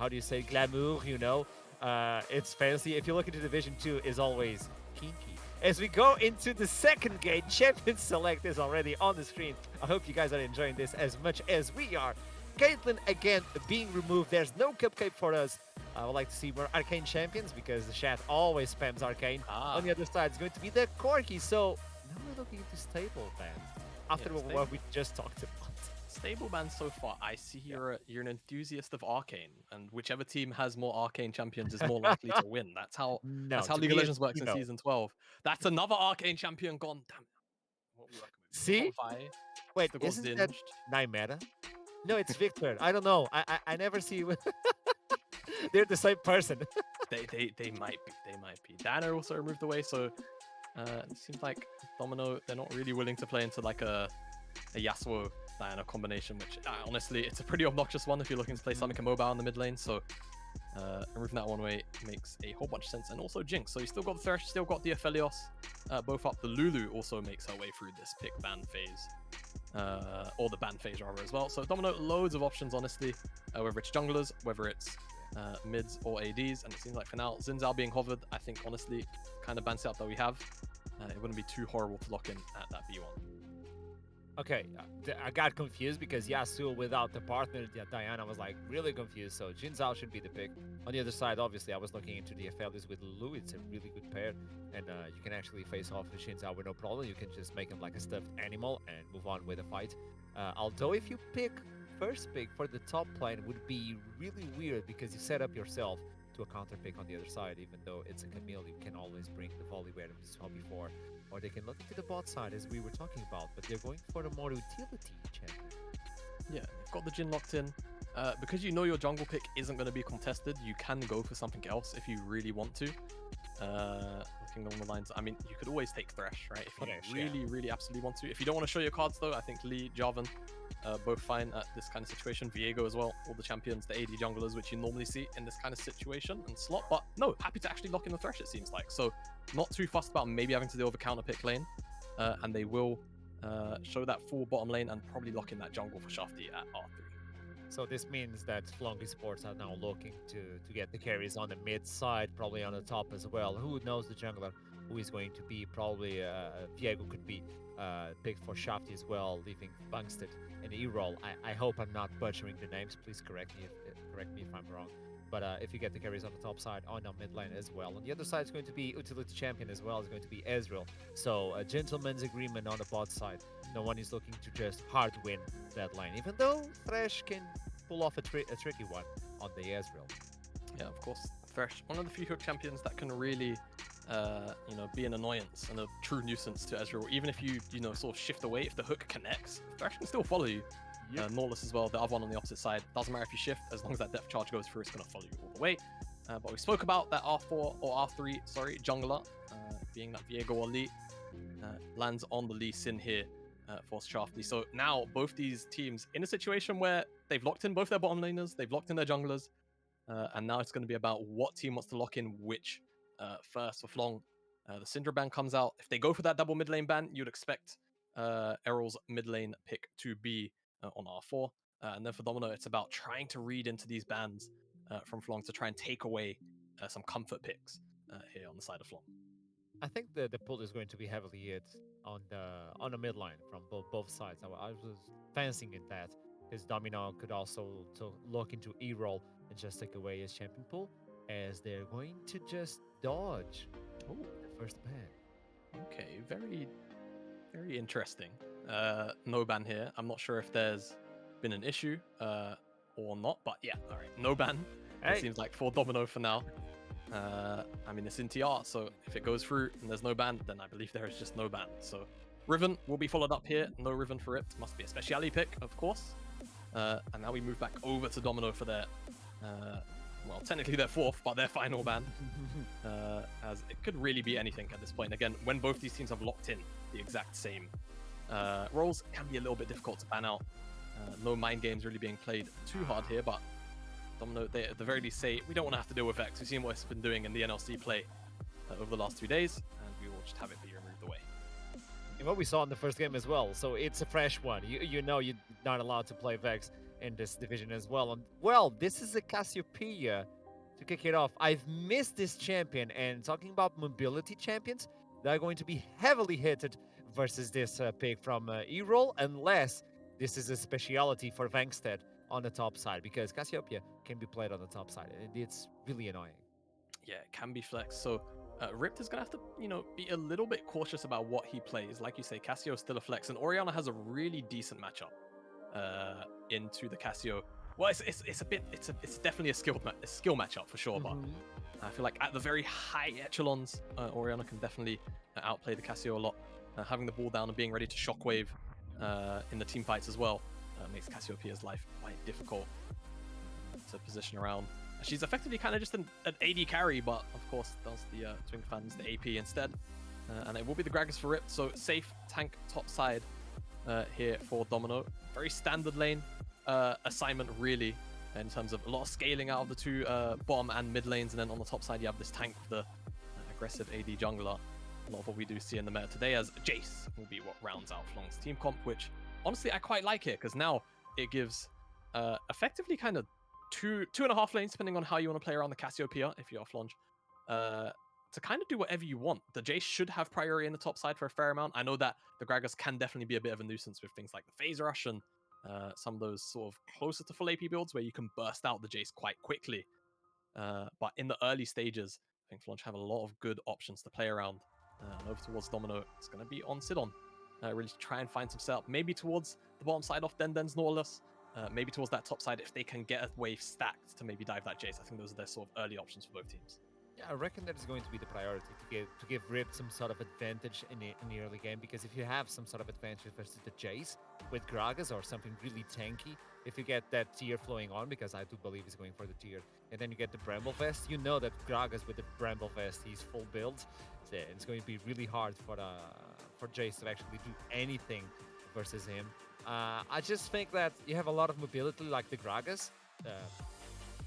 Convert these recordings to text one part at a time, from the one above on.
how do you say, glamour, you know. It's fancy. If you look into Division 2, is always kinky. As we go into the second game, Champions Select is already on the screen. I hope you guys are enjoying this as much as we are. Caitlyn again being removed. There's no cupcake for us. I would like to see more Arcane champions because the chat always spams Arcane. On the other side, it's going to be the Corki. So now we're looking into stable bans after what we just talked about. Stable bans so far. I see you're an enthusiast of Arcane, and whichever team has more Arcane champions is more likely to win. That's how League of Legends works in Season 12. That's another Arcane champion gone. Damn it. What we recommend? See? Wait, isn't that Nymeta? No, it's Victor. I don't know. I never see. They're the same person. they might be. They might be. Dana also removed away, so it seems like Domino, they're not really willing to play into like a Yasuo Diana combination, which honestly, it's a pretty obnoxious one if you're looking to play Summoning Mobile in the mid lane. So removing that one way makes a whole bunch of sense. And also Jinx. So you still got the Thresh, still got the Aphelios, both up. The Lulu also makes her way through this pick ban phase. Or the ban phase rather as well. So Domino, loads of options honestly, whether it's junglers, whether it's mids or ADs, and it seems like for now Xin Zhao being hovered, I think honestly kind of ban setup that we have, it wouldn't be too horrible to lock in at that B1. Okay, I got confused because Yasuo without the partner, Diana, was like really confused. So Xin Zhao should be the pick. On the other side, obviously, I was looking into the Aphelios with Lulu. It's a really good pair, and you can actually face off with Xin Zhao with no problem. You can just make him like a stuffed animal and move on with the fight. Although if you pick first pick for the top lane would be really weird because you set up yourself to a counter pick on the other side. Even though it's a Camille, you can always bring the volley where we saw before. Or they can look into the bot side as we were talking about, but they're going for the more utility champion. Yeah, they've got the Jhin locked in. Because you know your jungle pick isn't going to be contested, you can go for something else if you really want to. Looking along the lines, I mean, you could always take Thresh, right? If you really absolutely want to. If you don't want to show your cards though, I think Lee, Jarvan, both fine at this kind of situation. Viego as well, all the champions, the AD junglers, which you normally see in this kind of situation and slot. But no, happy to actually lock in the Thresh, it seems like. So not too fussed about maybe having to deal with a counter pick lane. And they will show that full bottom lane and probably lock in that jungle for Shafty at R3. So this means that Fløng Esports are now looking to get the carries on the mid side, probably on the top as well. Who knows the jungler who is going to be? Probably Viego could be picked for Shafty as well, leaving Bungstead and E-Roll. I hope I'm not butchering the names. Please correct me if I'm wrong. But if you get the carries on the top side, on our mid lane as well. On the other side, it's going to be utility champion as well. It's going to be Ezreal. So a gentleman's agreement on the bot side. No one is looking to just hard win that lane, even though Thresh can pull off a tricky one on the Ezreal. Yeah, of course. Thresh, one of the few hook champions that can really, be an annoyance and a true nuisance to Ezreal. Even if you sort of shift away, if the hook connects, Thresh can still follow you. Yep. Nautilus as well, the other one on the opposite side. Doesn't matter if you shift, as long as that depth charge goes through, it's going to follow you all the way. But we spoke about that R4 or R3, jungler, being that Viego or Lee, lands on the Lee Sin here for Shafty. So now both these teams in a situation where they've locked in both their bottom laners, they've locked in their junglers, and now it's going to be about what team wants to lock in which first. For Fløng, the Syndra ban comes out. If they go for that double mid lane ban, you'd expect Errol's mid lane pick to be on R4. And then for Domino, it's about trying to read into these bans from Fløng to try and take away some comfort picks here on the side of Fløng. I think the pull is going to be heavily hit on the mid line from both sides. I was fancying in that because Domino could also look into E-roll and just take away his champion pool, as they're going to just dodge the first ban. Okay, very, very interesting. No ban here. I'm not sure if there's been an issue or not, but yeah, all right, no ban. It seems like for Domino for now. I mean, it's in TR, so if it goes through and there's no ban, then I believe there is just no ban. So Riven will be followed up here. No Riven for it. Must be a speciality pick, of course. And now we move back over to Domino for their, well, technically their fourth, but their final ban. As it could really be anything at this point. Again, when both these teams have locked in the exact same roles, it can be a little bit difficult to ban out. No mind games really being played too hard here, but Domino, they at the very least say, we don't want to have to deal with Vex. We've seen what it's been doing in the NLC play over the last 2 days, and we will just have it be removed away. And what we saw in the first game as well, so it's a fresh one. You know you're not allowed to play Vex, in this division as well. And well, this is a Cassiopeia to kick it off. I've missed this champion, and talking about mobility champions, they're going to be heavily hitted versus this pick from E-Roll, unless this is a speciality for Vankstead on the top side, because Cassiopeia can be played on the top side, and it's really annoying. Yeah, it can be flex. So Ript is gonna have to, be a little bit cautious about what he plays. Like you say, Cassio's still a flex, and Oriana has a really decent matchup into the Cassio. Well, it's definitely a skill matchup for sure. But I feel like at the very high echelons, Oriana can definitely outplay the Cassio a lot. Having the ball down and being ready to shockwave in the team fights as well makes Cassiopeia's life quite difficult to position around. She's effectively kind of just an AD carry, but of course does the Twin Fans the AP instead. And it will be the Gragas for Ript, so safe tank top side here for Domino. Very standard lane assignment, really, in terms of a lot of scaling out of the two bottom and mid lanes, and then on the top side you have this tank with the aggressive AD jungler. A lot of what we do see in the meta today, as Jace will be what rounds out Flong's team comp, which honestly I quite like it, because now it gives effectively kind of two and a half lanes, depending on how you want to play around the Cassiopeia, if you're Flonge, to kind of do whatever you want. The Jace should have priority in the top side for a fair amount. I know that the Gragas can definitely be a bit of a nuisance with things like the Phase Rush and some of those sort of closer to full AP builds where you can burst out the Jace quite quickly. But in the early stages, I think Flonge have a lot of good options to play around. And over towards Domino, it's going to be on Sidon. Really try and find some setup, maybe towards the bottom side off Denden's Nautilus. Maybe towards that top side if they can get a wave stacked to maybe dive that Jace. I think those are their sort of early options for both teams. Yeah, I reckon that is going to be the priority to give Ript some sort of advantage in the early game, because if you have some sort of advantage versus the Jace with Gragas or something really tanky, if you get that tier flowing on, because I do believe he's going for the tier, and then you get the Bramble Vest, you know that Gragas with the Bramble Vest, he's full build. So it's going to be really hard for Jace to actually do anything versus him. I just think that you have a lot of mobility like the Gragas,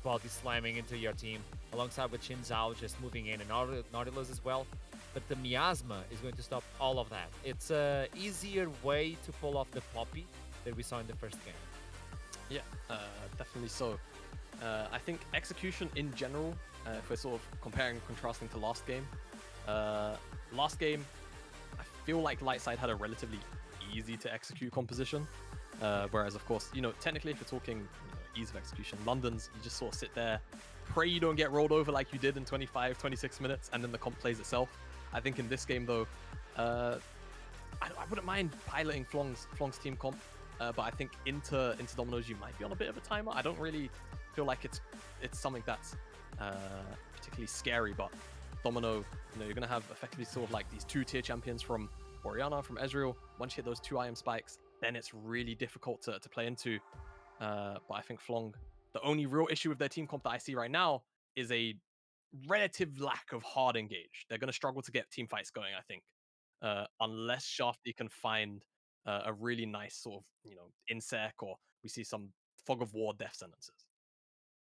body slamming into your team, alongside with Xin Zhao just moving in, and Nautilus as well. But the Miasma is going to stop all of that. It's an easier way to pull off the Poppy that we saw in the first game. Yeah, definitely so. I think execution in general, if we're sort of comparing and contrasting to last game, I feel like Lightside had a relatively easy to execute composition. Whereas, of course, technically, if you're talking ease of execution, London's, you just sort of sit there, pray you don't get rolled over like you did in 25, 26 minutes, and then the comp plays itself. I think in this game, though, I wouldn't mind piloting Flong's team comp, but I think into Domino's, you might be on a bit of a timer. I don't really feel like it's something that's particularly scary, but Domino, you're going to have effectively sort of like these two-tier champions from Oriana, from Ezreal. Once you hit those two IM spikes, then it's really difficult to play into. But I think Flong, the only real issue with their team comp that I see right now is a relative lack of hard engage. They're going to struggle to get team fights going, I think, unless Shafty can find a really nice sort of, insec, or we see some Fog of War death sentences.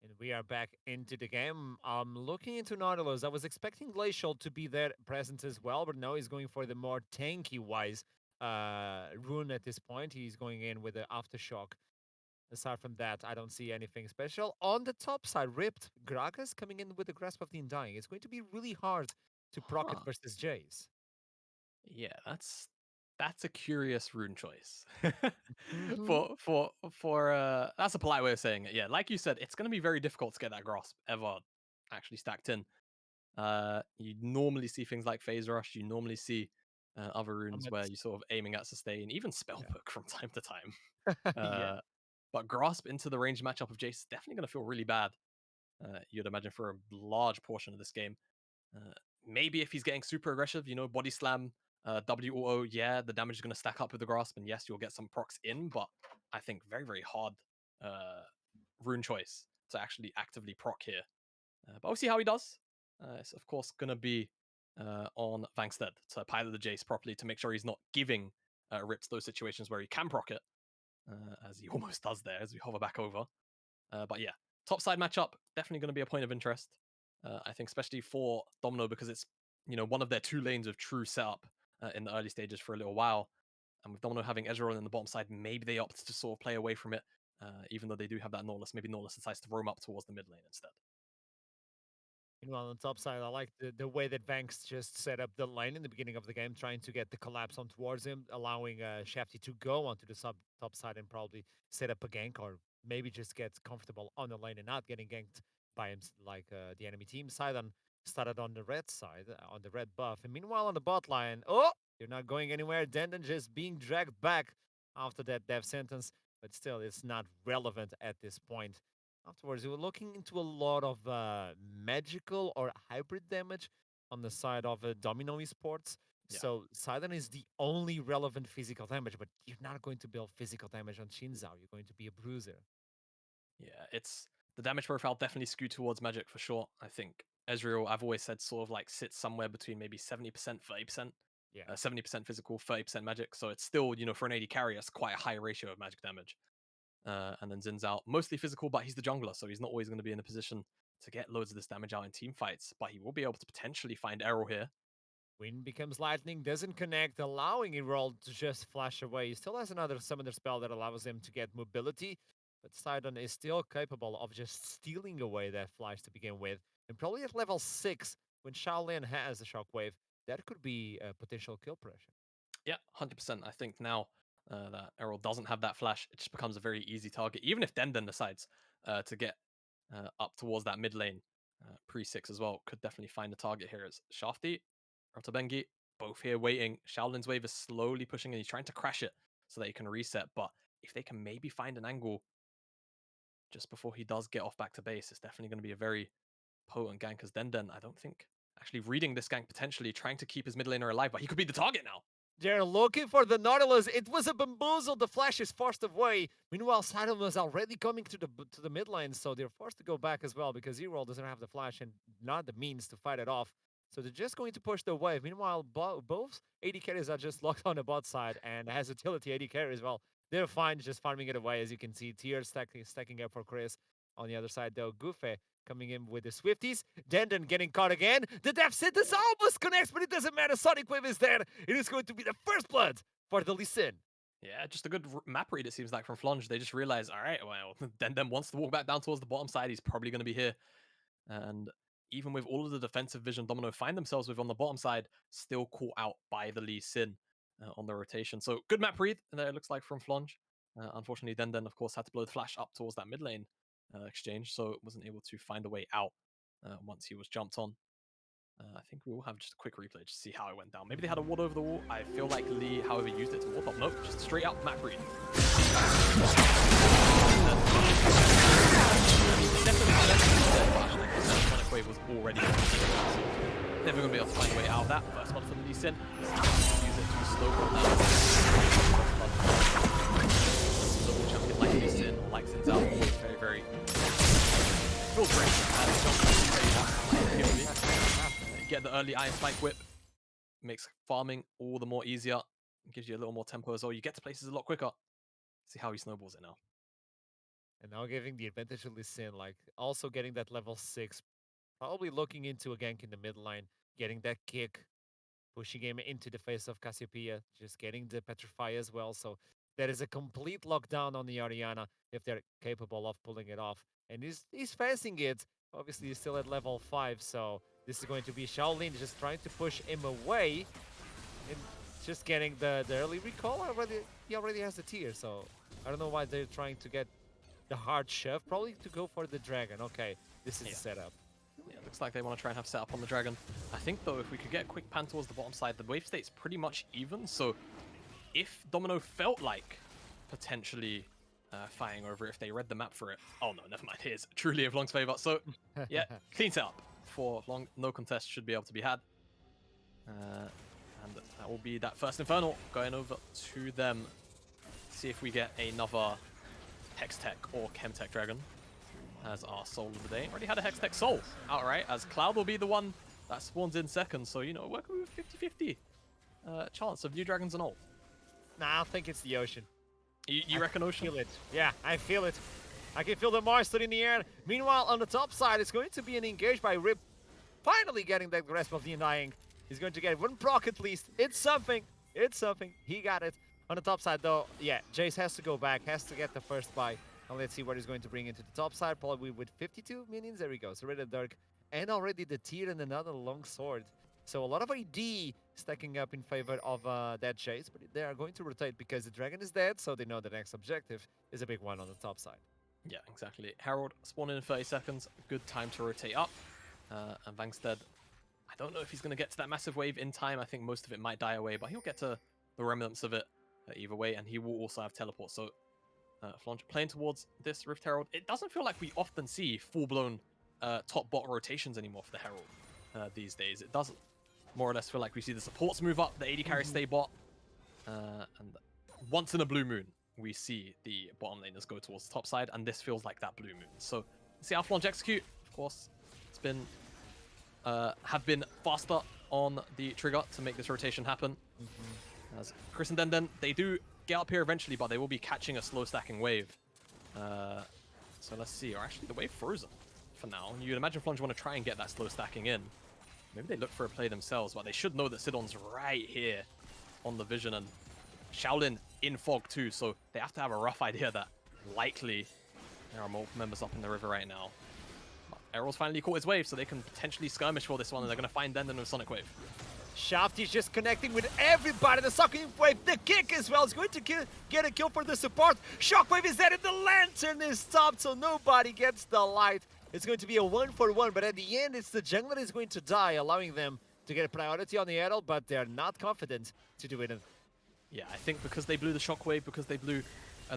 And we are back into the game. Looking into Nautilus, I was expecting Glacial to be there present as well, but now he's going for the more tanky-wise rune at this point. He's going in with the Aftershock. Aside from that, I don't see anything special. On the top side, Ript, Gragas coming in with the Grasp of the Undying. It's going to be really hard to proc it versus Jace. Yeah, that's a curious rune choice. Mhm. For that's a polite way of saying it. Yeah, like you said, it's going to be very difficult to get that grasp ever actually stacked in. You normally see things like Phase Rush. You normally see other runes where you're sort of aiming at sustain, even Spellbook from time to time. Yeah. But grasp into the range matchup of Jace is definitely going to feel really bad. You'd imagine for a large portion of this game. Maybe if he's getting super aggressive, body slam, WOO, yeah, the damage is going to stack up with the grasp, and yes, you'll get some procs in, but I think very, very hard rune choice to actually actively proc here. But we'll see how he does. It's, of course, going to be on Vankstead to pilot the Jace properly to make sure he's not giving Rips those situations where he can proc it, as he almost does there as we hover back over. But yeah, top side matchup, definitely going to be a point of interest. I think especially for Domino, because it's one of their two lanes of true setup in the early stages for a little while. And with Domino having Ezreal in the bottom side, maybe they opt to sort of play away from it even though they do have that Nautilus. Maybe Nautilus decides to roam up towards the mid lane instead. Meanwhile, on the top side, I like the way that Vanks just set up the lane in the beginning of the game, trying to get the collapse on towards him, allowing Shafty to go onto the top side and probably set up a gank, or maybe just get comfortable on the lane and not getting ganked by him, like the enemy team. Sidon started on the red side, on the red buff. And meanwhile, on the bot line, oh, you're not going anywhere. Denden just being dragged back after that death sentence, but still, it's not relevant at this point. Afterwards, we were looking into a lot of magical or hybrid damage on the side of Domino Esports. Yeah. So Sidon is the only relevant physical damage, but you're not going to build physical damage on Shinzao. You're going to be a bruiser. Yeah, it's the damage profile definitely skewed towards magic for sure. I think Ezreal, I've always said, sort of like sits somewhere between maybe 70%, 30%. Yeah. 70% physical, 30% magic. So it's still, for an AD carry, it's quite a high ratio of magic damage. And then Zin's out, mostly physical, but he's the jungler, so he's not always going to be in a position to get loads of this damage out in team fights. But he will be able to potentially find Errol here. Wind becomes lightning, doesn't connect, allowing Erold to just flash away. He still has another summoner spell that allows him to get mobility, but Sidon is still capable of just stealing away that flash to begin with. And probably at level 6, when Shaolin has a shockwave, that could be a potential kill pressure. Yeah, 100%. I think now that Errol doesn't have that flash, it just becomes a very easy target. Even if Denden decides to get up towards that mid lane, pre-6 as well, could definitely find a target here. It's Shafty, Rotobengi, both here waiting. Shaolin's wave is slowly pushing and he's trying to crash it so that he can reset. But if they can maybe find an angle just before he does get off back to base, it's definitely going to be a very potent gank. Because Denden, I don't think, actually reading this gank potentially, trying to keep his mid laner alive, but he could be the target now. They're looking for the Nautilus. It was a bamboozle. The flash is forced away. Meanwhile, Sidon was already coming to the mid lane, so they're forced to go back as well because Erold doesn't have the flash and not the means to fight it off. So they're just going to push the wave. Meanwhile, both AD carries are just locked on the bot side and has utility AD carry as well. They're fine just farming it away, as you can see. Tears stacking up for Chris. On the other side, though, Goofy coming in with the Swifties. Denden getting caught again. The Death Sentence almost connects, but it doesn't matter. Sonic Wave is there. It is going to be the first blood for the Lee Sin. Yeah, just a good map read, it seems like, from Fløng. They just realized, all right, well, Denden wants to walk back down towards the bottom side. He's probably going to be here. And even with all of the defensive vision Domino find themselves with on the bottom side, still caught out by the Lee Sin on the rotation. So good map read there, it looks like, from Fløng. Unfortunately, Denden, of course, had to blow the flash up towards that mid lane exchange, so wasn't able to find a way out once he was jumped on. I think we will have just a quick replay just to see how it went down. Maybe they had a ward over the wall. I feel like Lee, however, used it to warp up. Nope, just straight up map read. Sonic Wave was already never going to be able to find a way out of that. First one for the Lee Sin. Use it to slow down. Double champion like Lee Sin, like Sin's out. Very, very. Feels great. Get the early Iron Spike Whip. Makes farming all the more easier. Gives you a little more tempo as well. You get to places a lot quicker. See how he snowballs it now. And now giving the advantage to Lee Sin, like also getting that level 6. Probably looking into a gank in the mid line. Getting that kick. Pushing him into the face of Cassiopeia. Just getting the Petrify as well. So that is a complete lockdown on the Ariana if they're capable of pulling it off. And he's facing it. Obviously, he's still at level 5, so this is going to be Shaolin just trying to push him away. And just getting the early recall. He already has the tier, so I don't know why they're trying to get the hard shove. Probably to go for the dragon. Okay, this is the setup. Yeah, looks like they want to try and have setup on the dragon. I think, though, if we could get a quick pan towards the bottom side, the wave state's pretty much even. So if Domino felt like potentially fighting over it, if they read the map for it. Oh, no, never mind. Here's truly a Fløng's favor. So, yeah, clean setup for Fløng. No contest should be able to be had. And that will be that first Infernal going over to them. See if we get another Hextech or Chemtech Dragon as our soul of the day. Already had a Hextech soul outright, as Cloud will be the one that spawns in second. So, working with 50-50 chance of new dragons and all. Nah, I think it's the ocean. You reckon ocean? I feel it. Yeah, I feel it. I can feel the monster in the air. Meanwhile, on the top side, it's going to be an engage by Rip. Finally getting the grasp of the Undying. He's going to get one proc at least. It's something. It's something. He got it. On the top side, though, yeah, Jace has to go back. Has to get the first buy And let's see what he's going to bring into the top side, probably with 52 minions. There we go. So Red Dark and already the tier and another long sword. So a lot of AD stacking up in favor of that chase, but they are going to rotate because the dragon is dead, so they know the next objective is a big one on the top side. Yeah, exactly. Herald spawning in 30 seconds. Good time to rotate up. And Vangstead, I don't know if he's going to get to that massive wave in time. I think most of it might die away, but he'll get to the remnants of it either way, and he will also have teleport. So Fløng playing towards this Rift Herald. It doesn't feel like we often see full-blown top-bot rotations anymore for the Herald these days. It doesn't more or less feel like we see the supports move up, the AD carries stay bot, and once in a blue moon, we see the bottom laners go towards the top side, and this feels like that blue moon. So, let's see how Fløng execute. Of course, it's been have been faster on the trigger to make this rotation happen. As Chris and Denden, they do get up here eventually, but they will be catching a slow stacking wave. So let's see. Or actually, the wave frozen for now. You'd imagine Fløng want to try and get that slow stacking in. Maybe they look for a play themselves, but they should know that Sidon's right here on the vision, and Shaolin in fog too, so they have to have a rough idea that likely there are more members up in the river right now. But Errol's finally caught his wave, so they can potentially skirmish for this one, and they're going to find Denden with Sonic Wave. Shafty's just connecting with everybody. The Sonic Wave, the kick as well, is going to get a kill for the support. Shockwave is dead, and the lantern is stopped, so nobody gets the light. It's going to be a 1-for-1, but at the end, it's the jungler is going to die, allowing them to get a priority on the Herald, but they're not confident to do it. Yeah, I think because they blew the Shockwave, because they blew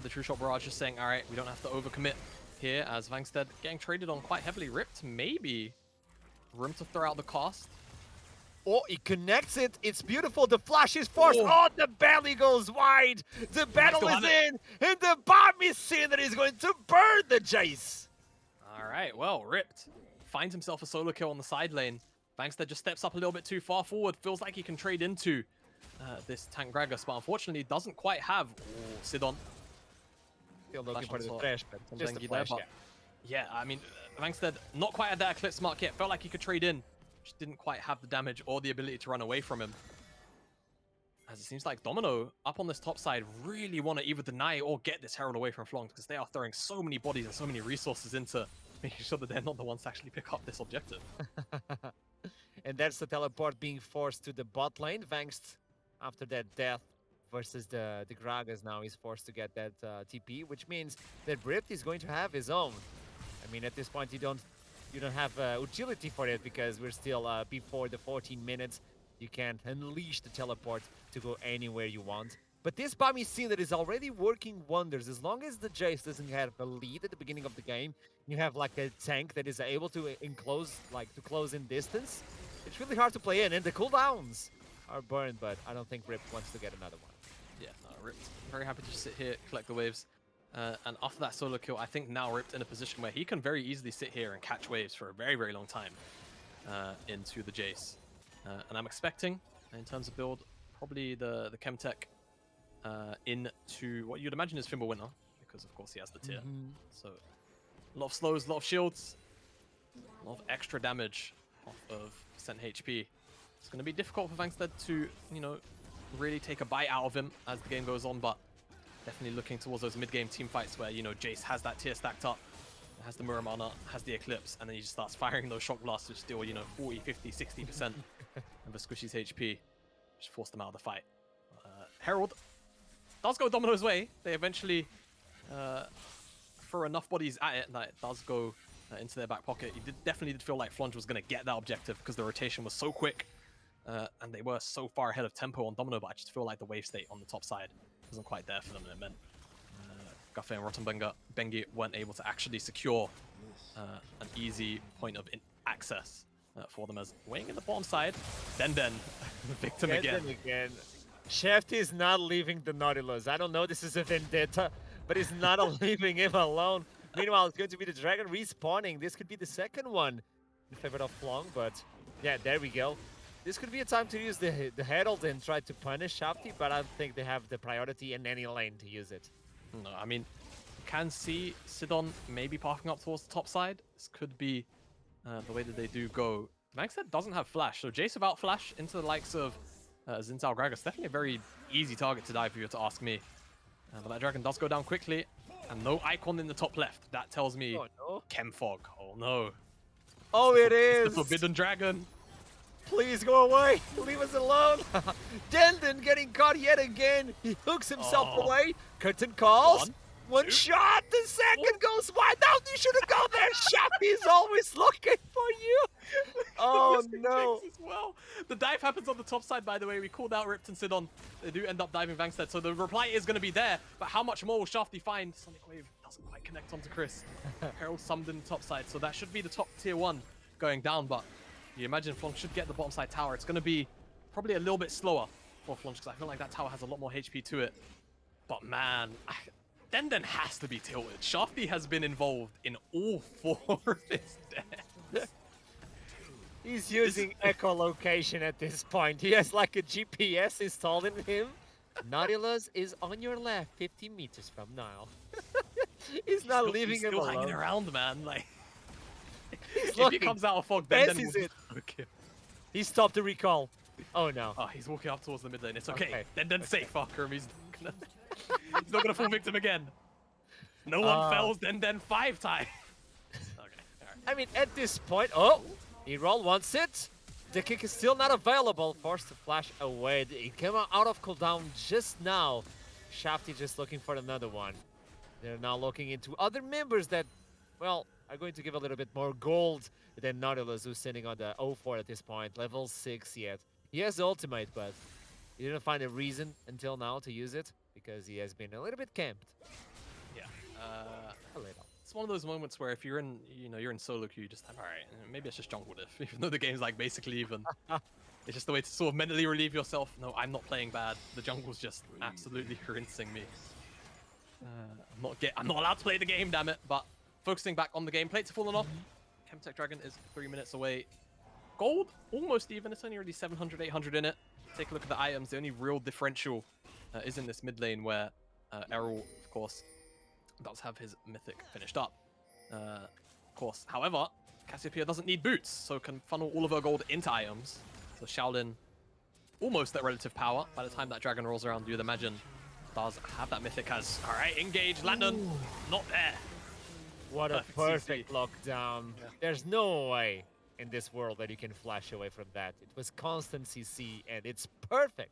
the True Shot Barrage, just saying, all right, we don't have to overcommit here, as Vangstead getting traded on quite heavily. Ripped, maybe room to throw out the cast. Oh, he connects it. It's beautiful. The flash is forced. Oh, the belly goes wide. The battle is in, and the bomb is seen that is going to burn the Jace. All right, well, Ripped finds himself a solo kill on the side lane. Vangstead just steps up a little bit too far forward. Feels like he can trade into this tank Gragas, but unfortunately doesn't quite have Sidon. Still looking for the flash, but just the flash, yeah, I mean, Vangstead not quite at that Eclipse mark yet. Felt like he could trade in. Just didn't quite have the damage or the ability to run away from him. As it seems like Domino up on this top side really want to either deny or get this Herald away from Fløng, because they are throwing so many bodies and so many resources into making sure that they're not the ones to actually pick up this objective. And that's the teleport being forced to the bot lane. Vangst, after that death versus the Gragas, now he's forced to get that TP, which means that Rift is going to have his own. I mean, at this point, you don't have utility for it, because we're still before the 14 minutes. You can't unleash the teleport to go anywhere you want. But this bomb is seen that is already working wonders. As long as the Jace doesn't have a lead at the beginning of the game, you have like a tank that is able to enclose, like to close in distance. It's really hard to play in, and the cooldowns are burned, but I don't think Rip wants to get another one. Yeah, no, Ripped very happy to just sit here, collect the waves. And after that solo kill, I think now Ripped in a position where he can very easily sit here and catch waves for a very, very long time into the Jace. And I'm expecting, in terms of build, probably the Chemtech into what you'd imagine is Fimble Winter, because of course he has the tier. So a lot of slows, a lot of shields, a lot of extra damage off of percent HP. It's going to be difficult for Vangstead to, you know, really take a bite out of him as the game goes on, but definitely looking towards those mid-game team fights where, you know, Jace has that tier stacked up, has the Muramana, has the Eclipse, and then he just starts firing those shock blasts which deal, you know, 40, 50, 60% of the Squishy's HP. Just force them out of the fight. Herald does go Domino's way. They eventually throw enough bodies at it that it does go into their back pocket. You definitely did feel like Fløng was going to get that objective because the rotation was so quick and they were so far ahead of tempo on Domino, but I just feel like the wave state on the top side wasn't quite there for them, and it meant Gaffe and Rottenbengi weren't able to actually secure an easy point of access for them, as weighing in the bottom side. Denden, victim again. Chef is not leaving the Nautilus. I don't know, this is a vendetta, but he's not leaving him alone. Meanwhile, it's going to be the Dragon respawning. This could be the second one in favor of Fløng, but yeah, there we go. This could be a time to use the Herald and try to punish Shafty, but I don't think they have the priority in any lane to use it. No, I mean, you can see Sidon maybe parking up towards the top side. This could be the way that they do go. Vangstead doesn't have flash, so Jace without flash into the likes of Xin Zhao Gragas, definitely a very easy target to die if you were to ask me. But that dragon does go down quickly. And no icon in the top left. That tells me Oh no. Chem Fog. Oh no. Oh, it It's is. the Forbidden Dragon. Please go away. Leave us alone. Denden getting caught yet again. He hooks himself away. Curtain calls. One two. shot. The second goes wide. Now you should have gone there. Shafty is always looking for you. Oh no. As well. The dive happens on the top side, by the way. We called out Ripped and Sidon. They do end up diving Vangstead, so the reply is going to be there. But how much more will Shafty find? Sonic Wave doesn't quite connect onto Chris. Herald summed in the top side, so that should be the top tier 1 going down. But you imagine Fløng should get the bottom side tower. It's going to be probably a little bit slower for Fløng because I feel like that tower has a lot more HP to it. But man, Denden has to be tilted. Shafty has been involved in all 4 of his deaths. He's using echolocation at this point. He has like a GPS installed in him. Nautilus is on your left, 50 meters from now. He's not leaving him alone. Still hanging around, man. Like, if looking. he comes out of fog, then Fancies we'll it. hook him. He stopped the recall. Oh no. Oh, he's walking up towards the mid lane. It's okay. Okay. Denden's safe, fucker. He's not gonna fall victim again. No one fells Denden 5 times. Okay, alright. I mean, at this point, oh, E-roll wants it. The kick is still not available. Forced to flash away. It came out of cooldown just now. Shafty just looking for another one. They're now looking into other members that, well, are going to give a little bit more gold than Nautilus, who's sitting on the 0-4 at this point. Level 6 yet. He has the ultimate, but he didn't find a reason until now to use it because he has been a little bit camped. Yeah. A little. It's one of those moments where if you're in, you're in solo queue, you just have, all right, maybe it's just jungle diff, even though the game's like basically even. It's just the way to sort of mentally relieve yourself. No, I'm not playing bad. The jungle's just absolutely rinsing me. I'm not allowed to play the game, damn it. But focusing back on the game, plates have fallen off. Chemtech Dragon is 3 minutes away. Gold, almost even. It's only really 700, 800 in it. Take a look at the items. The only real differential is in this mid lane where Errol, of course, does have his mythic finished up. Of course, however, Cassiopeia doesn't need boots, so can funnel all of her gold into items. So Shaolin, almost at relative power. By the time that dragon rolls around, you'd imagine does have that mythic as, all right, engage, Landon, not there. What a perfect lockdown. Yeah. There's no way in this world that you can flash away from that. It was constant CC, and it's perfect.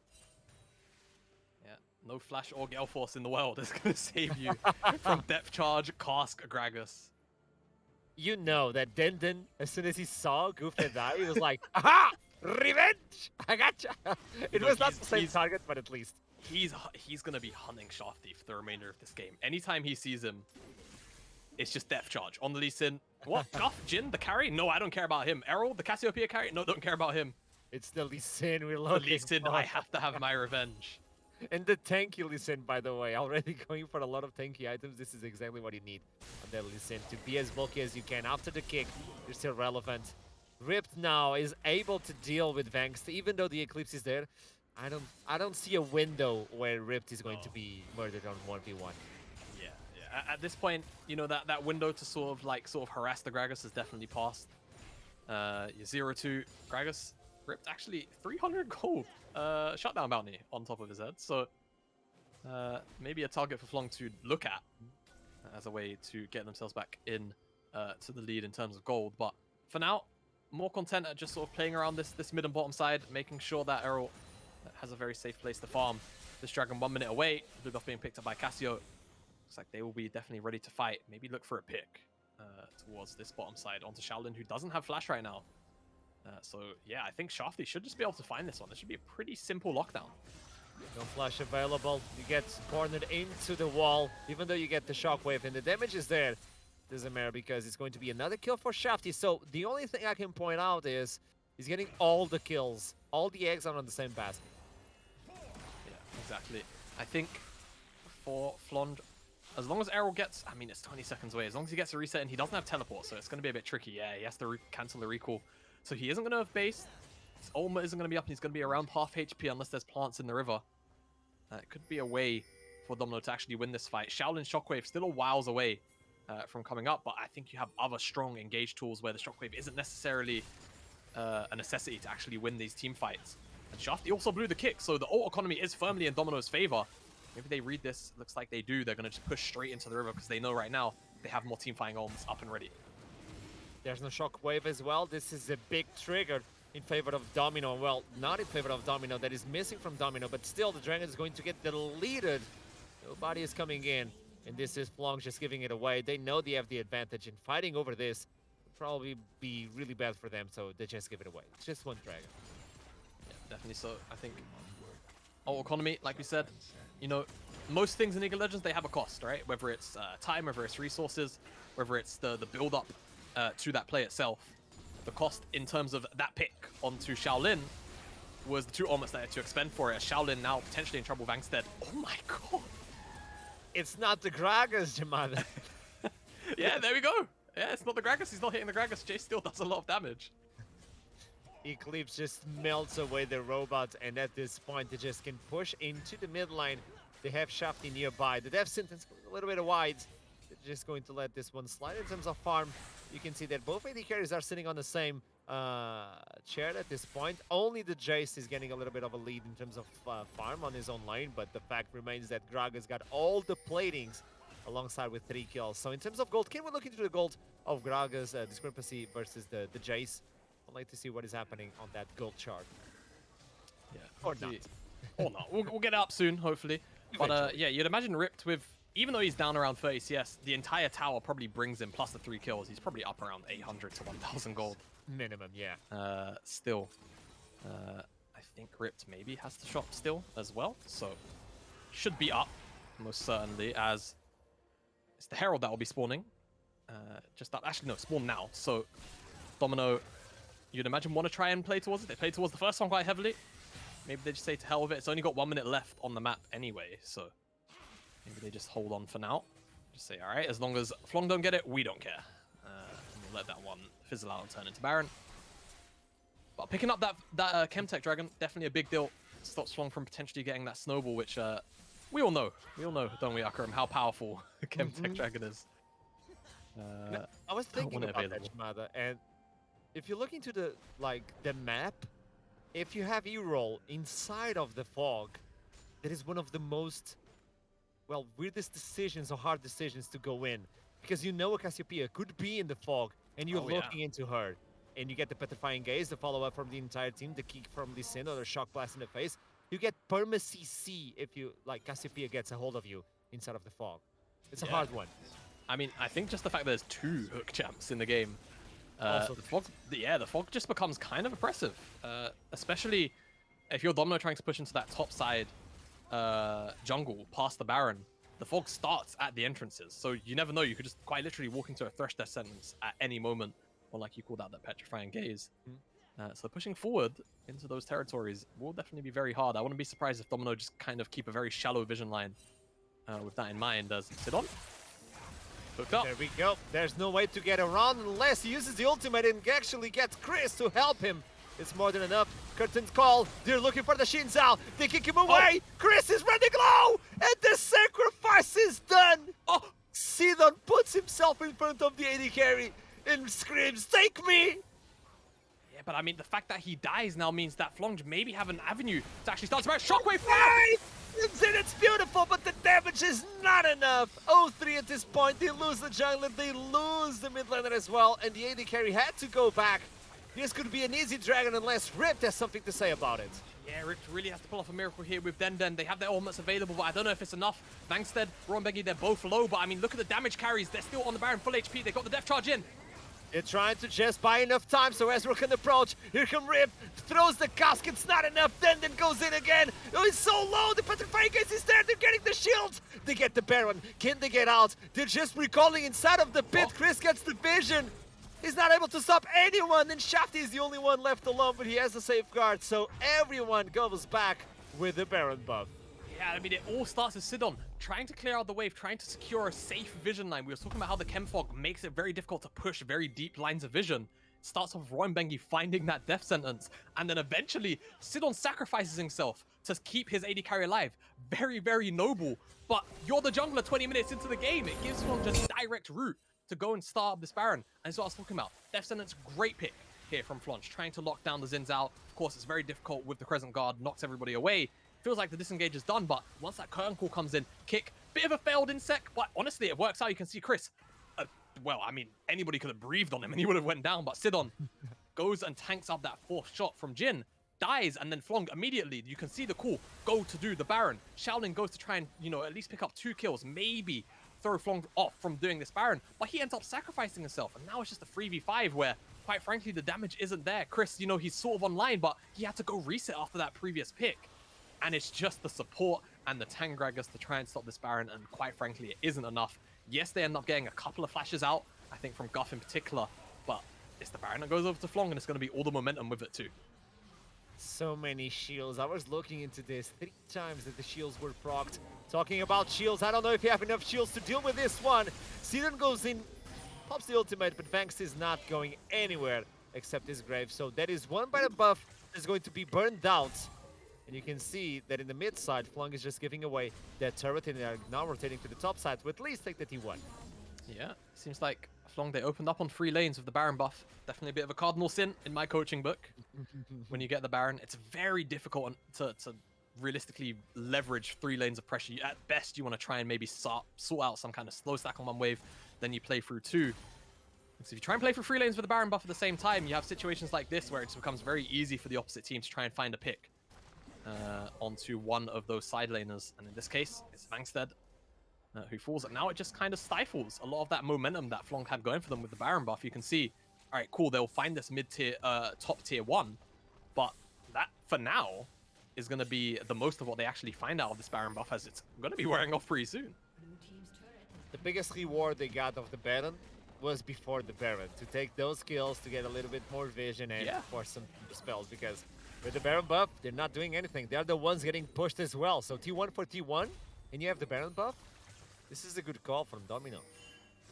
Yeah, no flash or Gale Force in the world is going to save you from Depth Charge, Cask, Gragas. You know that Denden, as soon as he saw Goofy die, he was like, aha! Revenge! I gotcha! It was not the same target, but at least. He's going to be hunting Shafty for the remainder of this game. Anytime he sees him, it's just Depth Charge. On the Lee Sin. What? Guff? Jin, the carry? No, I don't care about him. Errol, the Cassiopeia carry? No, don't care about him. It's the Lee Sin we're looking for. The Lee Sin, I have to have my revenge. And the tanky Lee Sin, by the way, already going for a lot of tanky items. This is exactly what you need on that Lee Sin. To be as bulky as you can. After the kick, you're still relevant. Ripped now is able to deal with Vangst, even though the Eclipse is there. I don't see a window where Ripped is going to be murdered on 1v1. Yeah. At this point, that window to sort of harass the Gragas has definitely passed. Your 0-2 Gragas Ripped actually 300 gold shutdown bounty on top of his head. So maybe a target for Fløng to look at as a way to get themselves back in to the lead in terms of gold. But for now, more content at just sort of playing around this mid and bottom side, making sure that Errol has a very safe place to farm. This dragon 1 minute away, blue buff being picked up by Cassio. Looks like they will be definitely ready to fight. Maybe look for a pick towards this bottom side onto Shaolin, who doesn't have flash right now. So yeah, I think Shafty should just be able to find this one. This should be a pretty simple lockdown. No flash available. You get cornered into the wall, even though you get the shockwave, and the damage is there. Doesn't matter because it's going to be another kill for Shafty. So the only thing I can point out is he's getting all the kills. All the eggs are on the same basket. Yeah, exactly. I think for Fløng, as long as Errol gets, I mean, it's 20 seconds away. As long as he gets a reset and he doesn't have teleport, so it's going to be a bit tricky. Yeah, he has to cancel the recall. So he isn't going to have base. His ultimate isn't going to be up, and he's going to be around half HP unless there's plants in the river. It could be a way for Domino to actually win this fight. Shaolin Shockwave still a whiles away from coming up, but I think you have other strong engage tools where the Shockwave isn't necessarily a necessity to actually win these team fights. And Shafty also blew the kick, so the ult economy is firmly in Domino's favor. Maybe they read this. Looks like they do. They're going to just push straight into the river because they know right now they have more team fighting arms up and ready. There's no shockwave as well. This is a big trigger in favor of Domino. Well, not in favor of Domino. That is missing from Domino, but still the Dragon is going to get deleted. Nobody is coming in, and this is Fløng just giving it away. They know they have the advantage, and fighting over this would probably be really bad for them, so they just give it away. It's just one Dragon. Yeah, definitely so. I think our economy, like we said, you know, most things in League of Legends, they have a cost, right? Whether it's time, whether it's resources, whether it's the build-up to that play itself. The cost in terms of that pick onto Shaolin was the 2 ultimates that had to expend for it. Shaolin now potentially in trouble with Angstead. Oh my god. It's not the Gragas, Jamada. Yeah, there we go. Yeah, it's not the Gragas. He's not hitting the Gragas. Jay still does a lot of damage. Eclipse just melts away the robot, and at this point they just can push into the mid lane. They have Shafty nearby. The death sentence a little bit wide. They're just going to let this one slide. In terms of farm, you can see that both AD carries are sitting on the same chair at this point. Only the Jace is getting a little bit of a lead in terms of farm on his own lane, but the fact remains that Gragas got all the platings alongside with 3 kills. So in terms of gold, can we look into the gold of Gragas' discrepancy versus the Jace? I'd like to see what is happening on that gold chart. Yeah, or not. Or not. We'll get it up soon, hopefully. But yeah, you'd imagine Ripped with, even though he's down around 30 CS, the entire tower probably brings him, plus the 3 kills, he's probably up around 800 to 1,000 gold. Minimum, yeah. Still, I think Ripped maybe has the shop still as well, so should be up, most certainly, as it's the Herald that will be spawning. Just up, actually no, spawn now, so Domino, you'd imagine want to try and play towards it. They played towards the first one quite heavily. Maybe they just say to hell with it. It's only got 1 minute left on the map anyway, so maybe they just hold on for now. Just say, all right, as long as Fløng don't get it, we don't care. And we'll let that one fizzle out and turn into Baron. But picking up that Chemtech Dragon, definitely a big deal. Stops Fløng from potentially getting that snowball, which we all know. We all know, don't we, Akram, how powerful Chemtech Dragon is. I was thinking about that, Shimada, and if you look into the map, if you have E-roll inside of the fog, that is one of the most, well, weirdest decisions or hard decisions to go in. Because you know a Cassiopeia could be in the fog, and you're looking into her. And you get the Petrifying Gaze, the follow-up from the entire team, the kick from Lee Sin, or the Shock Blast in the face. You get perma-CC if you, Cassiopeia gets a hold of you inside of the fog. It's a hard one. I mean, I think just the fact that there's 2 hook champs in the game, the fog just becomes kind of oppressive, especially if you're Domino trying to push into that top side jungle past the Baron. The fog starts at the entrances, so you never know. You could just quite literally walk into a Thresh Death Sentence at any moment, or like you called out, that Petrifying Gaze. So pushing forward into those territories will definitely be very hard. I wouldn't be surprised if Domino just kind of keep a very shallow vision line with that in mind as Sidon. Hooked up. There we go. There's no way to get around unless he uses the ultimate and actually gets Chris to help him. It's more than enough. Curtain's call. They're looking for the Shinzao. They kick him away. Chris is running low. And the sacrifice is done. Sidon puts himself in front of the AD carry and screams, "Take me!" Yeah, but I mean, the fact that he dies now means that Fløng maybe have an avenue to actually start to Shockwave. It's beautiful, but the damage is not enough. 0-3 at this point. They lose the jungler, they lose the mid laner as well, and the AD carry had to go back. This could be an easy dragon unless Ripped has something to say about it. Yeah, Ripped really has to pull off a miracle here with Den. They have their ultimates available, but I don't know if it's enough. Vangstead, Roenbegi, they're both low, but I mean, look at the damage carries. They're still on the Baron, full HP. They got the death charge in. They're trying to just buy enough time so Ezreal can approach. Here come Rip, throws the caskets, not enough, then goes in again. Oh, he's so low, the Petrifying Gaze is there, they're getting the shields. They get the Baron, can they get out? They're just recalling inside of the pit. Chris gets the vision. He's not able to stop anyone, and Shafty is the only one left alone, but he has a safeguard, so everyone goes back with the Baron buff. Yeah, I mean, it all starts with Sidon trying to clear out the wave, trying to secure a safe vision line. We were talking about how the Chem Fog makes it very difficult to push very deep lines of vision. It starts off with Roenbegi finding that death sentence, and then eventually Sidon sacrifices himself to keep his AD carry alive. Very, very noble, but you're the jungler 20 minutes into the game. It gives Fløng just direct route to go and start up this Baron, and that's what I was talking about. Death sentence, great pick here from Fløng, trying to lock down the Xin Zhao. Of course, it's very difficult with the Crescent Guard, knocks everybody away. feels like the disengage is done, but once that curtain call comes in, kick, bit of a failed insect, but honestly, it works out. You can see Chris, well, I mean, anybody could have breathed on him and he would have went down, but Sidon goes and tanks up that fourth shot from Jin, dies, and then Flong immediately, you can see the call, go to do the Baron. Shaolin goes to try and, you know, at least pick up 2 kills, maybe throw Flong off from doing this Baron, but he ends up sacrificing himself, and now it's just a 3v5 where, quite frankly, the damage isn't there. Chris, you know, he's sort of online, but he had to go reset after that previous pick, and it's just the support and the Tangragas to try and stop this Baron, and quite frankly, it isn't enough. Yes, they end up getting a couple of flashes out, I think from Guff in particular, but it's the Baron that goes over to Flong, and it's going to be all the momentum with it too. So many shields. I was looking into this 3 times that the shields were procced. Talking about shields, I don't know if you have enough shields to deal with this one. Sidon goes in, pops the ultimate, but Vanks is not going anywhere except his grave. So that is one by the buff is going to be burned out. And you can see that in the mid side, Flong is just giving away that turret, and they are now rotating to the top side to at least take the T1. Yeah, seems like Flong, they opened up on 3 lanes with the Baron buff. Definitely a bit of a cardinal sin in my coaching book. When you get the Baron, it's very difficult to realistically leverage 3 lanes of pressure. At best, you want to try and maybe sort out some kind of slow stack on one wave, then you play through 2. So if you try and play for 3 lanes with the Baron buff at the same time, you have situations like this where it becomes very easy for the opposite team to try and find a pick onto one of those side laners. And in this case, it's Vangstead who falls. And now it just kind of stifles a lot of that momentum that Flong had going for them with the Baron buff. You can see, all right, cool, they'll find this mid-tier, top tier 1, but that, for now, is going to be the most of what they actually find out of this Baron buff, as it's going to be wearing off pretty soon. The biggest reward they got of the Baron was before the Baron, to take those kills, to get a little bit more vision and for some spells, because with the Baron buff, they're not doing anything. They're the ones getting pushed as well. So T1 for T1, and you have the Baron buff. This is a good call from Domino.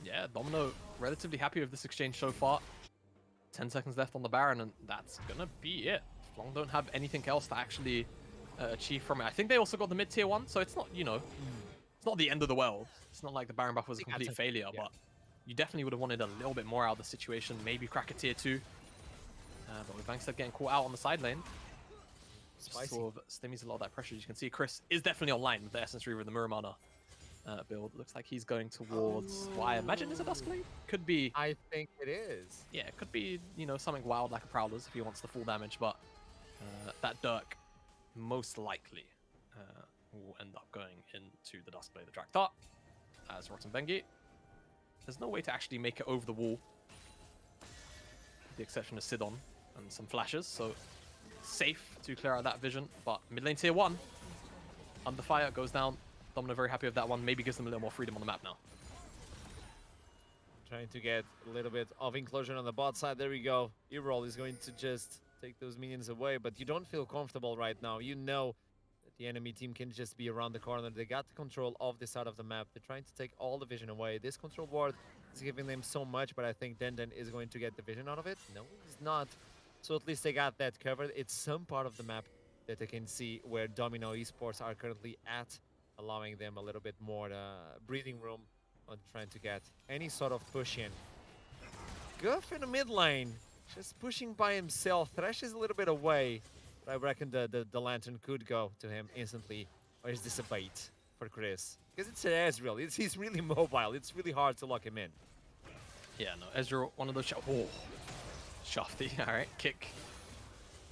Yeah, Domino relatively happy with this exchange so far. 10 seconds left on the Baron, and that's gonna be it. Flong don't have anything else to actually achieve from it. I think they also got the mid-tier 1, so it's not, you know, it's not the end of the world. It's not like the Baron buff was a complete failure, but you definitely would have wanted a little bit more out of the situation. Maybe crack a tier 2. But with Vangstead getting caught out on the side lane, sort of stimmies a lot of that pressure. As you can see, Chris is definitely online with the Essence Reaver and the Muramana build. Looks like he's going towards what I imagine is a Duskblade. Could be. I think it is. Yeah, it could be, you know, something wild like a Prowler's if he wants the full damage, but that Dirk most likely will end up going into the Duskblade the Draktar as Rotten Bengi. There's no way to actually make it over the wall, with the exception of Sidon and some flashes, so safe to clear out that vision. But mid lane tier 1 under fire, goes down. Domino very happy with that one. Maybe gives them a little more freedom on the map now. Trying to get a little bit of inclusion on the bot side. There we go. Erol is going to just take those minions away, but you don't feel comfortable right now. You know that the enemy team can just be around the corner. They got the control of this side of the map. They're trying to take all the vision away. This control ward is giving them so much, but I think Denden is going to get the vision out of it. No, he's not. So at least they got that covered. It's some part of the map that they can see where Domino Esports are currently at, allowing them a little bit more breathing room on trying to get any sort of push in. Guff in the mid lane, just pushing by himself. Thresh is a little bit away, but I reckon the Lantern could go to him instantly. Or is this a bait for Chris? Because it's an Ezreal. He's really mobile. It's really hard to lock him in. Yeah, no, Ezreal, one of those Shafty, alright, kick.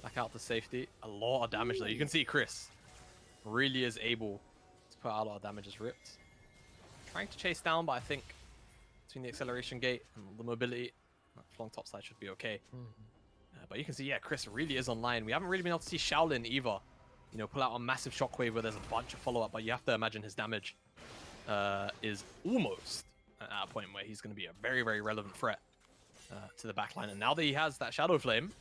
Back out to safety. A lot of damage though. You can see Chris really is able to put out a lot of damage as ripped. Trying to chase down, but I think between the acceleration gate and the mobility, Flong topside should be okay. But you can see, yeah, Chris really is online. We haven't really been able to see Shaolin either. You know, pull out a massive shockwave where there's a bunch of follow-up, but you have to imagine his damage is almost at a point where he's going to be a very, very relevant threat to the backline. And now that he has that Shadow Flame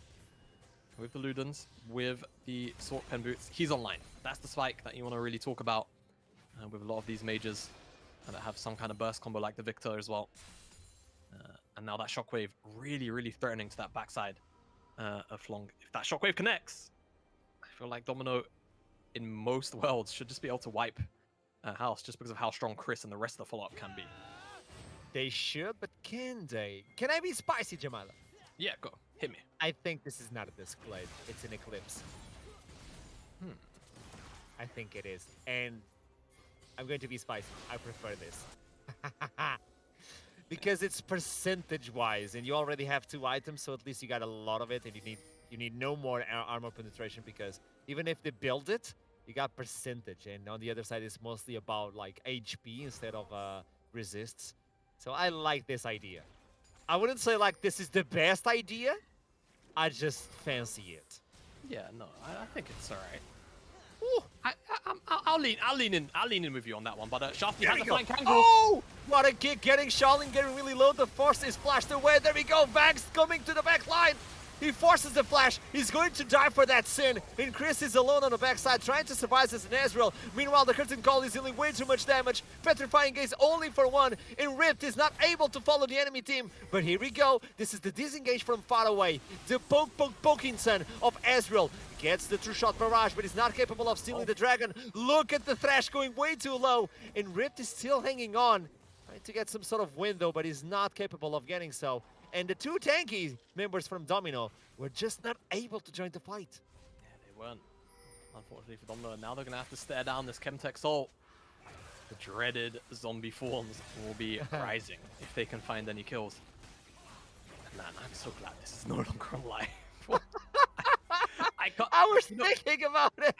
with the Ludens, with the Sword Pen Boots, he's online. That's the spike that you want to really talk about with a lot of these mages that have some kind of burst combo like the Victor as well. And now that Shockwave really, really threatening to that backside of Flong. If that Shockwave connects, I feel like Domino in most worlds should just be able to wipe House just because of how strong Chris and the rest of the follow-up can be. They should, but can they? Can I be spicy, Jamala? Yeah, go. Hit me. I think this is not a Duskblade. It's an Eclipse. I think it is. And I'm going to be spicy. I prefer this. Because it's percentage-wise, and you already have 2 items, so at least you got a lot of it, and you need no more armor penetration, because even if they build it, you got percentage, and on the other side, it's mostly about like HP instead of resists. So I like this idea. I wouldn't say like this is the best idea. I just fancy it. Yeah, no, I think it's all right. Ooh. I'll lean in with you on that one. But Shafty There has we a go. flank angle. Oh, what a kick! Getting Shaolin getting really low. The force is flashed away. There we go. Vanks coming to the back line. He forces the flash. He's going to die for that sin. And Chris is alone on the backside, trying to survive as an Ezreal. Meanwhile, the Curtain Call is dealing way too much damage. Petrifying Gaze only for 1. And Rift is not able to follow the enemy team. But here we go. This is the disengage from far away. The poking son of Ezreal gets the true shot barrage, but he's not capable of stealing the dragon. Look at the Thresh going way too low. And Rift is still hanging on. Trying to get some sort of window, but he's not capable of getting so. And the 2 tanky members from Domino were just not able to join the fight. Yeah, they weren't. Unfortunately for Domino, and now they're going to have to stare down this Chemtech Soul. The dreaded zombie forms will be rising if they can find any kills. Man, I'm so glad this is no longer on live. I was thinking about it.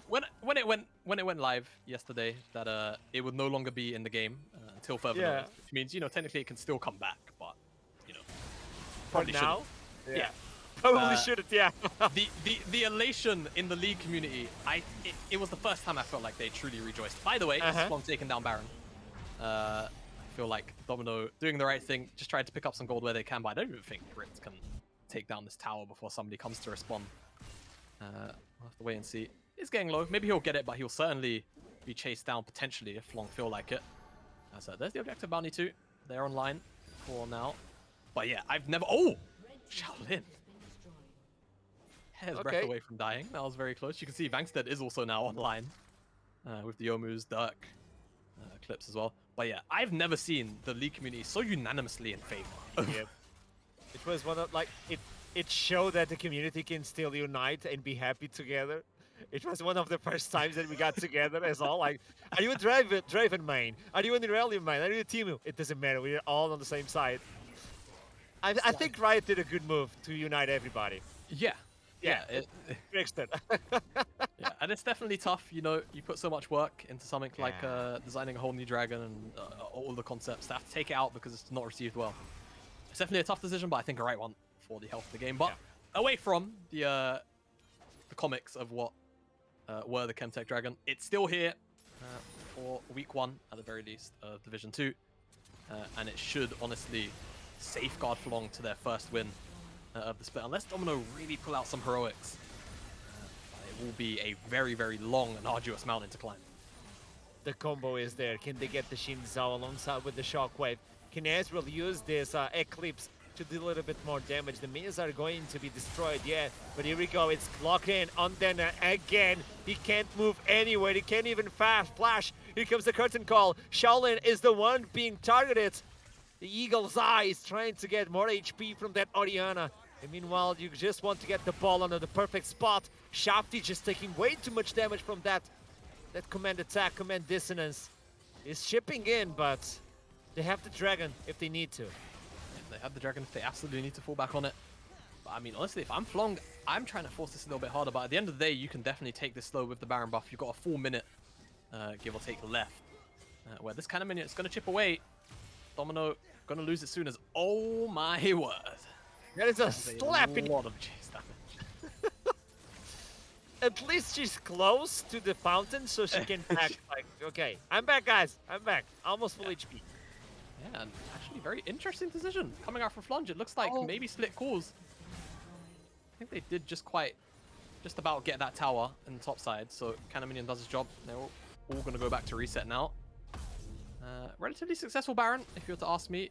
When it went live yesterday, that it would no longer be in the game until further notice, which means technically it can still come back, but for now, shouldn't. Yeah. Probably shouldn't. Yeah. the elation in the league community, it was the first time I felt like they truly rejoiced. By the way, Fløng taking down Baron. I feel like Domino doing the right thing, just tried to pick up some gold where they can, but I don't even think Rift can take down this tower before somebody comes to respond. We'll have to wait and see. It's getting low. Maybe he'll get it, but he'll certainly be chased down potentially if Fløng feel like it. So there's the objective bounty too. They're online for now. But yeah, I've never... Oh! Shaolin. Hair's breath away from dying. That was very close. You can see Vankstead is also now online. With the Yomu's Dirk clips as well. But yeah, I've never seen the league community so unanimously in favor. Yep. It was one of it showed that the community can still unite and be happy together. It was one of the first times that we got together as all like, are you a Draven main? Are you an Irelia main? Are you a Timu? It doesn't matter. We're all on the same side. I think Riot did a good move to unite everybody. Yeah. Yeah. Fixed it. Yeah, and it's definitely tough. You put so much work into something like designing a whole new dragon and all the concepts. They have to take it out because it's not received well. It's definitely a tough decision, but I think a right one for the health of the game. But away from the comics of what were the Chemtech Dragon, it's still here for week 1 at the very least of Division 2, and it should honestly safeguard Fløng to their first win of the split, unless Domino really pull out some heroics. It will be a very, very long and arduous mountain to climb. The combo is there. Can they get the Shin Zhao alongside with the Shockwave? Can Ezreal use this Eclipse to do a little bit more damage? The minions are going to be destroyed, yeah. But here we go. It's locked in on Dena again. He can't move anywhere. He can't even flash. Here comes the curtain call. Shaolin is the one being targeted. The Eagle's Eye is trying to get more HP from that Orianna. And meanwhile, you just want to get the ball under the perfect spot. Shafty just taking way too much damage from that command attack, command dissonance. Is shipping in, but they have the dragon if they need to. They have the dragon if they absolutely need to fall back on it. But I mean, honestly, if I'm Fløng, I'm trying to force this a little bit harder. But at the end of the day, you can definitely take this slow with the Baron buff. You've got a full minute, give or take, left. Where this kind of minion is going to chip away. Domino going to lose it soon as... Oh my word. That is a slapping... A lot of chase damage. At least she's close to the fountain, so she can back. Like, okay, I'm back, guys. I'm back. Almost full HP. Yeah, and actually very interesting decision coming out from Fløng. It looks like maybe split calls. I think they did just about get that tower in the top side, so Cannon Minion does his job. They're all going to go back to reset now. Relatively successful Baron, if you were to ask me.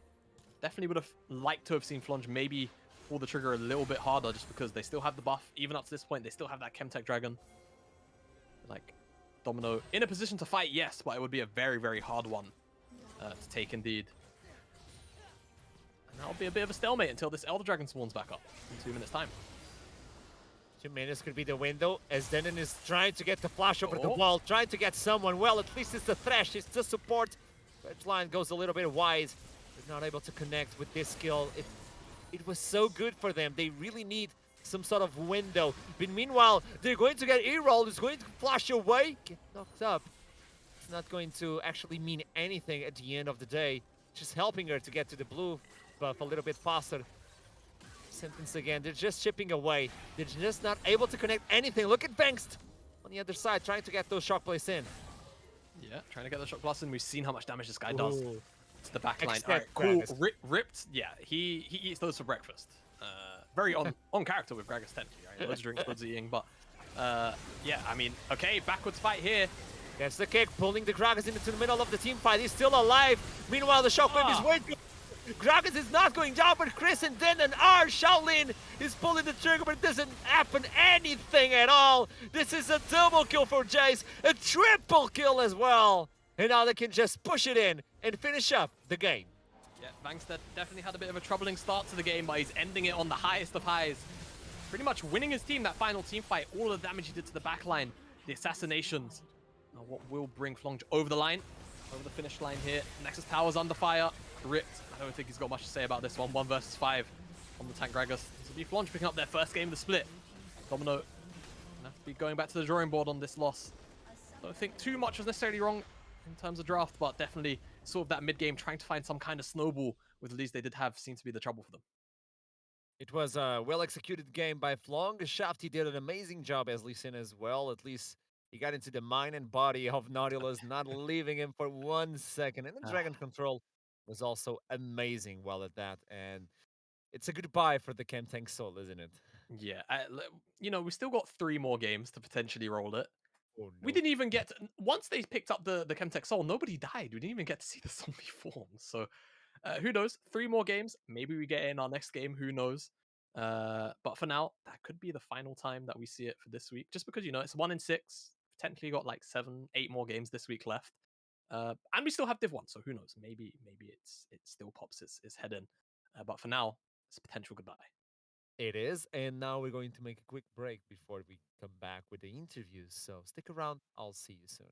Definitely would have liked to have seen Fløng maybe pull the trigger a little bit harder, just because they still have the buff. Even up to this point, they still have that Chemtech Dragon. Like, Domino in a position to fight, yes, but it would be a very, very hard one to take indeed. And that'll be a bit of a stalemate until this Elder Dragon spawns back up in 2 minutes' time. 2 minutes could be the window as Denon is trying to get the flash over the Oh, wall, trying to get someone. Well, at least it's the Thresh, it's the support. Red line goes a little bit wide. They're not able to connect with this skill. It was so good for them. They really need some sort of window. But meanwhile, they're going to get E-roll. It's going to flash away, get knocked up. It's not going to actually mean anything at the end of the day. Just helping her to get to the blue buff a little bit faster. Sentence again, they're just chipping away. They're just not able to connect anything. Look at Bangst on the other side, trying to get those shock plays in. yeah, trying to get the shock blast in. We've seen how much damage this guy does Ooh. to the back line. Except All right, cool. Gragas. Ripped. Yeah, he eats those for breakfast. Very on character with Gragas 10, right? Loads of drinks, loads of eating. But yeah, I mean, okay, backwards fight here. Gets the kick, pulling the Gragas into the middle of the team fight. He's still alive. Meanwhile, the shockwave is waiting. Gragas is not going down, but Chris and Den and R. Shaolin is pulling the trigger, but it doesn't happen anything at all. This is a double kill for Jace, a triple kill as well. And now they can just push it in and finish up the game. Yeah, Vangstead definitely had a bit of a troubling start to the game, but he's ending it on the highest of highs. Pretty much winning his team, that final team fight, all the damage he did to the backline, the assassinations. Now what will bring Fløng over the line, over the finish line here. Nexus Tower's under fire, ripped. I don't think he's got much to say about this one. 1 versus 5 on the tank Gragas. This will be Fløng picking up their first game of the split. Domino gonna have to be going back to the drawing board on this loss. Don't think too much was necessarily wrong in terms of draft, but definitely sort of that mid-game trying to find some kind of snowball with the leads they did have seemed to be the trouble for them. It was a well-executed game by Fløng. Shafty did an amazing job as Lee Sin as well. At least he got into the mind and body of Nautilus, not leaving him for 1 second. And the Dragon Control was also amazing well at that. And it's a goodbye for the Chem Tank Soul, isn't it? Yeah, you know, we still got 3 more games to potentially roll it. Oh, We no. didn't even get to, once they picked up the Chemtech Soul, nobody died. We didn't even get to see the zombie form. So who knows? 3 more games. Maybe we get it in our next game. Who knows? But for now, that could be the final time that we see it for this week. Just because, you know, it's 1 in 6. Technically got like 7, 8 more games this week left. And we still have Div 1, so who knows? Maybe it still pops its head in. But for now, it's a potential goodbye. It is. And now we're going to make a quick break before we come back with the interviews. So stick around. I'll see you soon.